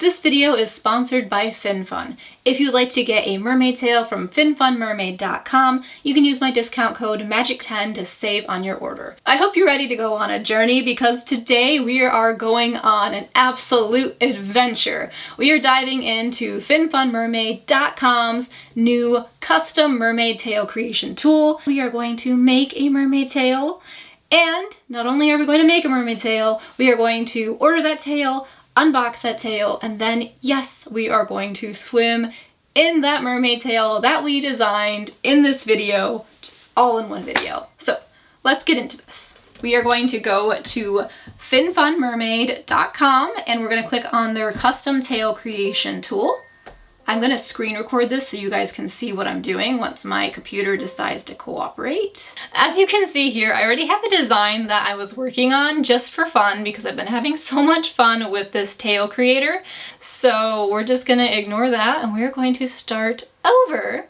This video is sponsored by FinFun. If you'd like to get a mermaid tail from finfunmermaid.com, you can use my discount code MAGIC10 to save on your order. I hope you're ready to go on a journey because today we are going on an absolute adventure. We are diving into finfunmermaid.com's new custom mermaid tail creation tool. We are going to make a mermaid tail, and not only are we going to make a mermaid tail, we are going to order that tail, unbox that tail, and then yes, we are going to swim in that mermaid tail that we designed in this video, just all in one video. So let's get into this. We are going to go to finfunmermaid.com and we're going to click on their custom tail creation tool. I'm going to screen record this so you guys can see what I'm doing once my computer decides to cooperate. As you can see here, I already have a design that I was working on just for fun because I've been having so much fun with this tail creator. So we're just going to ignore that and we're going to start over.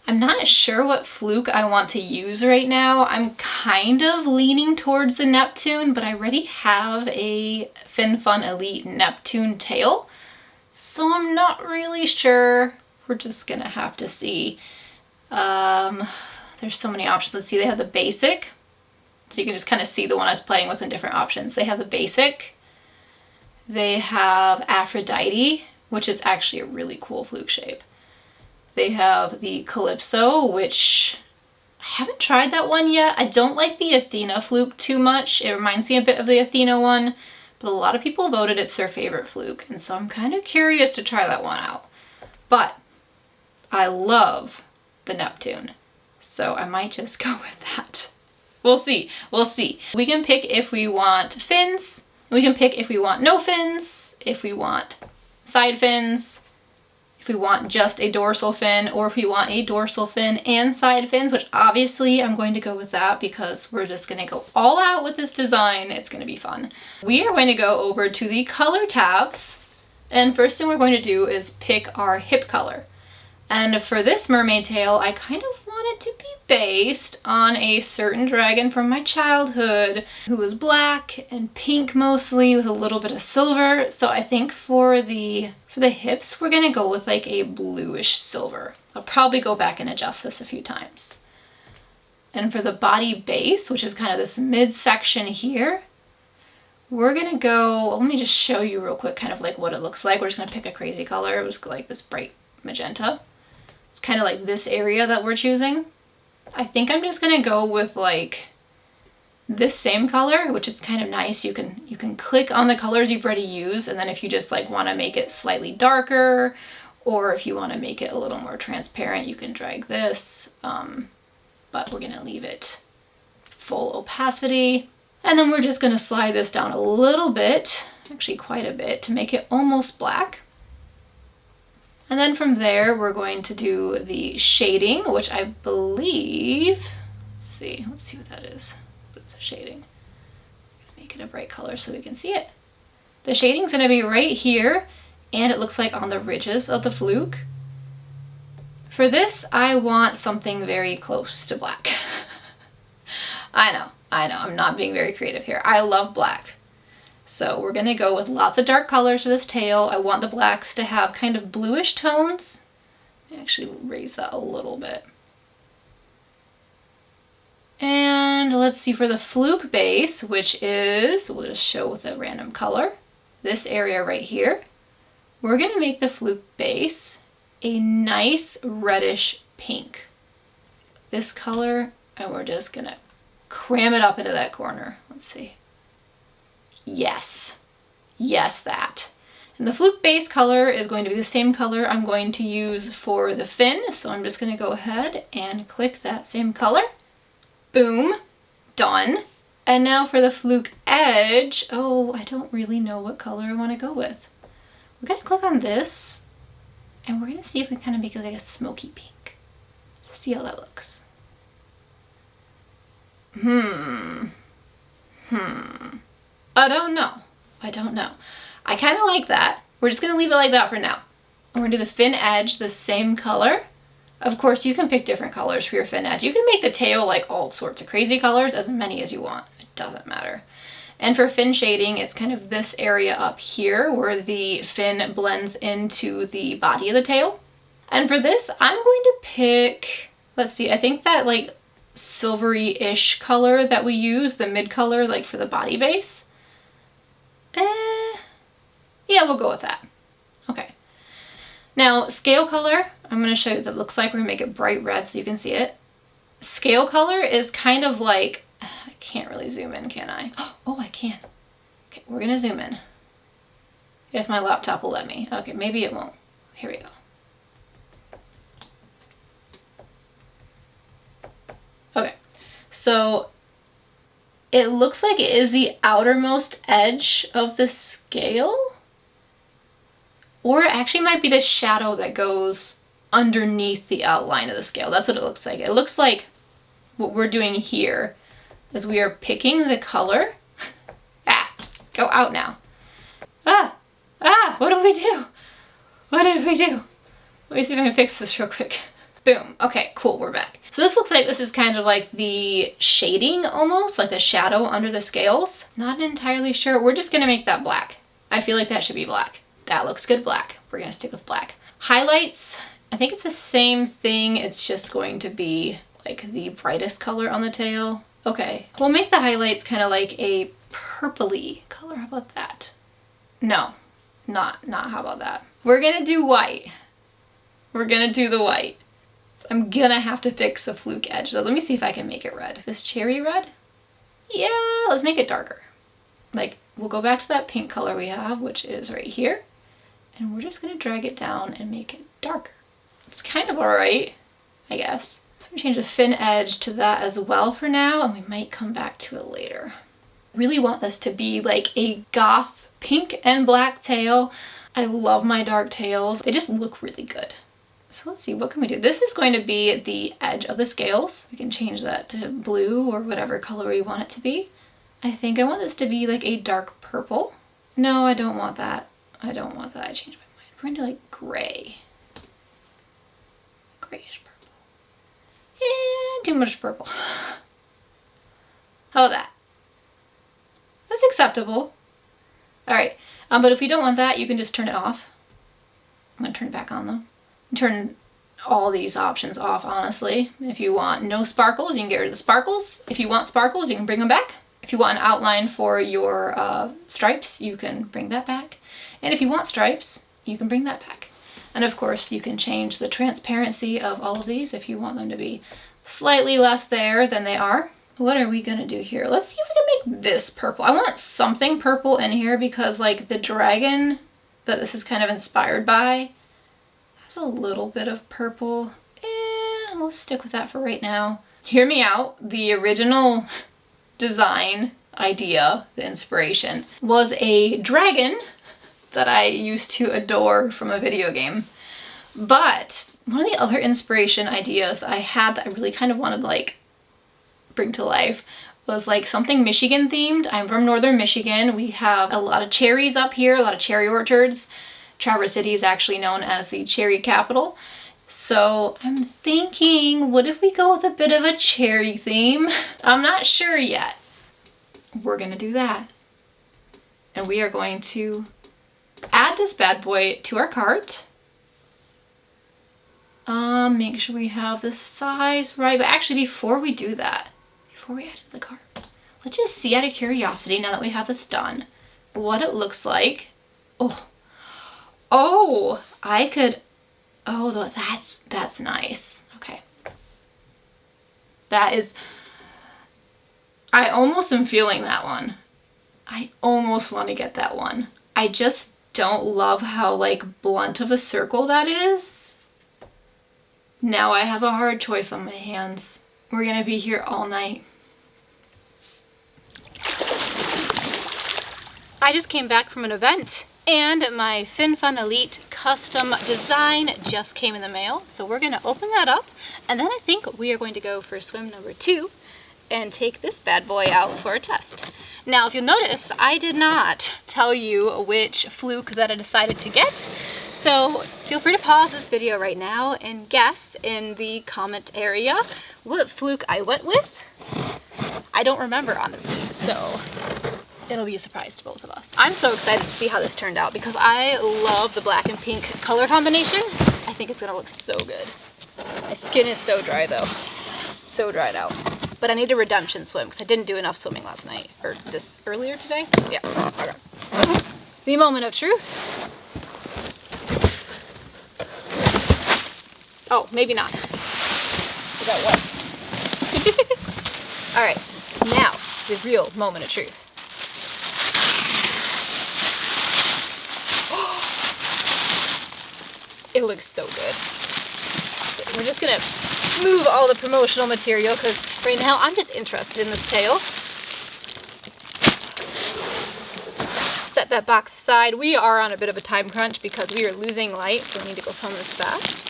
I'm not sure what fluke I want to use right now. I'm kind of leaning towards the Neptune, but I already have a FinFun Elite Neptune tail. So I'm not really sure. We're just gonna have to see. There's so many options. Let's see, they have the basic. So you can just kind of see the one I was playing with in different options. They have the basic. They have Aphrodite, which is actually a really cool fluke shape. They have the Calypso, which I haven't tried that one yet. I don't like the Athena fluke too much. It reminds me a bit of the Athena one. But a lot of people voted it's their favorite fluke, and so I'm kind of curious to try that one out. But I love the Neptune, so I might just go with that. We'll see, we'll see. We can pick if we want fins, we can pick if we want no fins, if we want side fins, if we want just a dorsal fin, or if we want a dorsal fin and side fins, which obviously I'm going to go with that because we're just going to go all out with this design. It's going to be fun. We are going to go over to the color tabs, and first thing we're going to do is pick our hip color. And for this mermaid tail, I kind of want it to be based on a certain dragon from my childhood who was black and pink mostly with a little bit of silver. So I think for the hips, we're gonna go with like a bluish silver. I'll probably go back and adjust this a few times. And for the body base, which is kind of this midsection here, we're gonna go, let me just show you real quick kind of like what it looks like. We're just gonna pick a crazy color. It was like this bright magenta. It's kind of like this area that we're choosing. I think I'm just gonna go with like this same color, which is kind of nice. You can click on the colors you've already used, and then if you just like want to make it slightly darker, or if you want to make it a little more transparent, you can drag this. But we're gonna leave it full opacity, and then we're just gonna slide this down a little bit, actually quite a bit, to make it almost black. And then from there, we're going to do the shading, which I believe, let's see what that is. It's a shading. Make it a bright color so we can see it. The shading's gonna be right here, and it looks like on the ridges of the fluke. For this, I want something very close to black. I know, I'm not being very creative here. I love black. So we're gonna go with lots of dark colors for this tail. I want the blacks to have kind of bluish tones. Let me actually raise that a little bit. And let's see, for the fluke base, which is, we'll just show with a random color, this area right here, we're gonna make the fluke base a nice reddish pink. This color, and we're just gonna cram it up into that corner. Let's see. Yes, that. And the fluke base color is going to be the same color I'm going to use for the fin, so I'm just gonna go ahead and click that same color. Boom, done. And now for the fluke edge, oh, I don't really know what color I want to go with. We're gonna click on this, and we're gonna see if we kind of make it like a smoky pink. See how that looks. I don't know. I kind of like that. We're just gonna leave it like that for now. And we're gonna do the fin edge the same color. Of course, you can pick different colors for your fin edge. You can make the tail like all sorts of crazy colors, as many as you want. It doesn't matter. And for fin shading, it's kind of this area up here where the fin blends into the body of the tail. And for this, I'm going to pick, let's see, I think that like silvery-ish color that we use, the mid color, like for the body base. Yeah, we'll go with that. Okay. Now, scale color, I'm going to show you what it looks like. We're going to make it bright red so you can see it. Scale color is kind of like, I can't really zoom in, can I? Oh, I can. Okay, we're going to zoom in. If my laptop will let me. Okay, maybe it won't. Here we go. Okay, so it looks like it is the outermost edge of the scale, or it actually might be the shadow that goes underneath the outline of the scale. That's what it looks like. It looks like what we're doing here is we are picking the color. Go out now. What did we do? What did we do? Let me see if I can fix this real quick. Boom. Okay, cool, we're back. So this looks like this is kind of like the shading almost, like the shadow under the scales. Not entirely sure. We're just gonna make that black. I feel like that should be black. That looks good black. We're gonna stick with black. Highlights, I think it's the same thing. It's just going to be like the brightest color on the tail. Okay, we'll make the highlights kind of like a purpley color. How about that? No, not how about that? We're gonna do white. We're gonna do the white. I'm gonna have to fix the fluke edge though. Let me see if I can make it red. This cherry red? Yeah, let's make it darker. Like, we'll go back to that pink color we have, which is right here. And we're just gonna drag it down and make it darker. It's kind of all right, I guess. I'm gonna change the fin edge to that as well for now, and we might come back to it later. I really want this to be like a goth pink and black tail. I love my dark tails. They just look really good. So let's see, what can we do? This is going to be the edge of the scales. We can change that to blue or whatever color we want it to be. I think I want this to be like a dark purple. No, I don't want that. I don't want that. I changed my mind. We're going to like gray. Grayish purple. And too much purple. How about that? That's acceptable. All right, but if you don't want that, you can just turn it off. I'm going to turn it back on though. Turn all these options off, honestly. If you want no sparkles, you can get rid of the sparkles. If you want sparkles, you can bring them back. If you want an outline for your stripes, you can bring that back. And if you want stripes, you can bring that back. And of course, you can change the transparency of all of these if you want them to be slightly less there than they are. What are we gonna do here? Let's see if we can make this purple. I want something purple in here because like the dragon that this is kind of inspired by has a little bit of purple. And let's stick with that for right now. Hear me out. The original design idea, the inspiration, was a dragon that I used to adore from a video game. But one of the other inspiration ideas I had that I really kind of wanted to like bring to life was like something Michigan themed. I'm from northern Michigan. We have a lot of cherries up here, a lot of cherry orchards. Traverse City is actually known as the cherry capital. So I'm thinking, what if we go with a bit of a cherry theme? I'm not sure yet. We're gonna do that. And we are going to add this bad boy to our cart. Make sure we have the size right. But actually, before we do that, before we add it to the cart, let's just see out of curiosity, now that we have this done, what it looks like. Oh, I could, oh, that's nice. Okay. That is, I almost am feeling that one. I almost want to get that one. I just don't love how like blunt of a circle that is. Now I have a hard choice on my hands. We're gonna be here all night. I just came back from an event and my FinFun Elite custom design just came in the mail. So we're gonna open that up and then I think we are going to go for swim number 2 and take this bad boy out for a test. Now, if you'll notice, I did not tell you which fluke that I decided to get. So feel free to pause this video right now and guess in the comment area what fluke I went with. I don't remember, honestly, so it'll be a surprise to both of us. I'm so excited to see how this turned out because I love the black and pink color combination. I think it's gonna look so good. My skin is so dry though. So dried out. But I need a redemption swim because I didn't do enough swimming last night. Or this earlier today? Yeah. Okay. The moment of truth. Oh, maybe not. Is that what? Alright. Now, the real moment of truth. It looks so good. We're just gonna move all the promotional material because right now I'm just interested in this tail. Set that box aside. We are on a bit of a time crunch because we are losing light, so we need to go film this fast.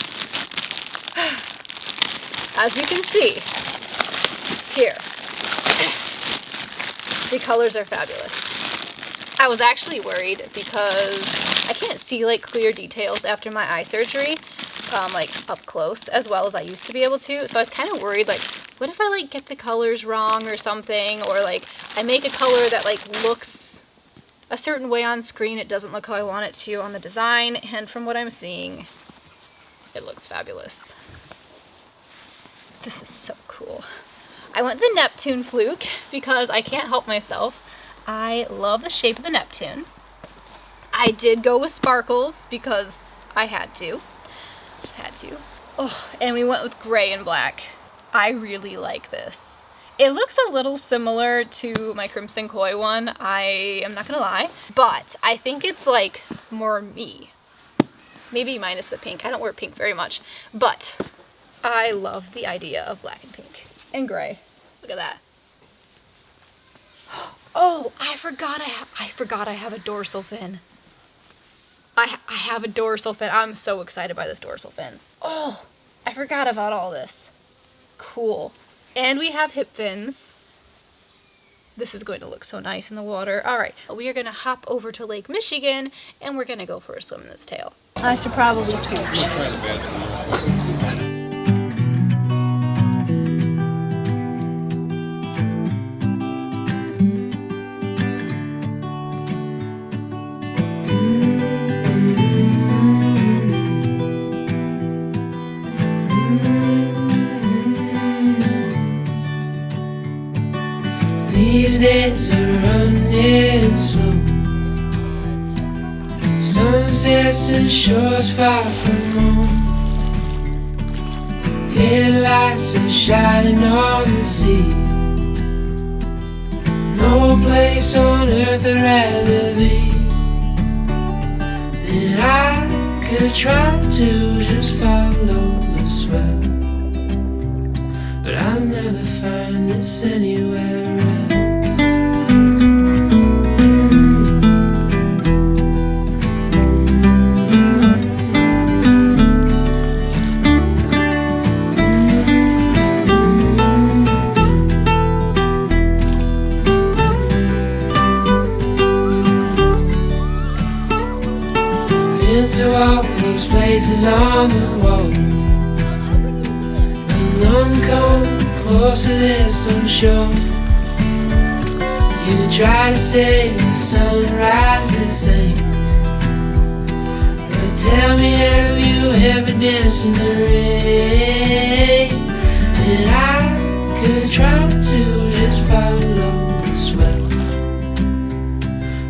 As you can see, here, the colors are fabulous. I was actually worried because I can't see like clear details after my eye surgery. Like up close as well as I used to be able to. So I was kind of worried, like, what if I like get the colors wrong or something, or like I make a color that like looks a certain way on screen, it doesn't look how I want it to on the design, and from what I'm seeing, it looks fabulous. This is so cool. I went the Neptune fluke because I can't help myself. I love the shape of the Neptune. I did go with sparkles because I had to. Just had to. Oh, and we went with gray and black. I really like this. It looks a little similar to my Crimson Koi one, I am not gonna lie, but I think it's like more me. Maybe minus the pink. I don't wear pink very much, but I love the idea of black and pink and gray. Look at that. Oh, I forgot I have a dorsal fin. I have a dorsal fin. I'm so excited by this dorsal fin. Oh, I forgot about all this. Cool. And we have hip fins. This is going to look so nice in the water. All right, we are gonna hop over to Lake Michigan and we're gonna go for a swim in this tail. I should probably scooch. These days are running slow. Sunsets and shores far from home. Headlights are shining on the sea. No place on earth I'd rather be. And I could try to just follow the swell, but I'll never find this anywhere else. To all those places on the wall, and none come close to this, I'm sure. You try to say the sunrise the same, but tell me, have you ever danced in the rain? And I could try to just follow the swell,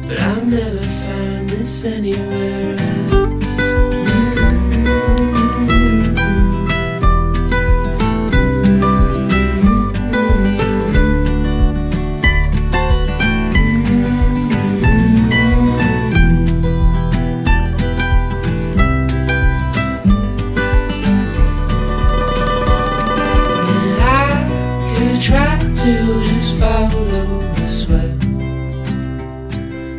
but I'll never find this anywhere else. Try to just follow the swell,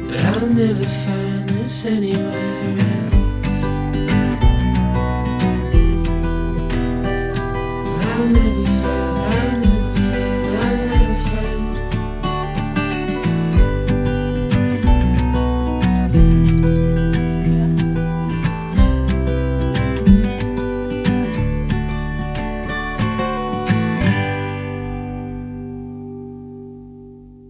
but I'll never find this anywhere else.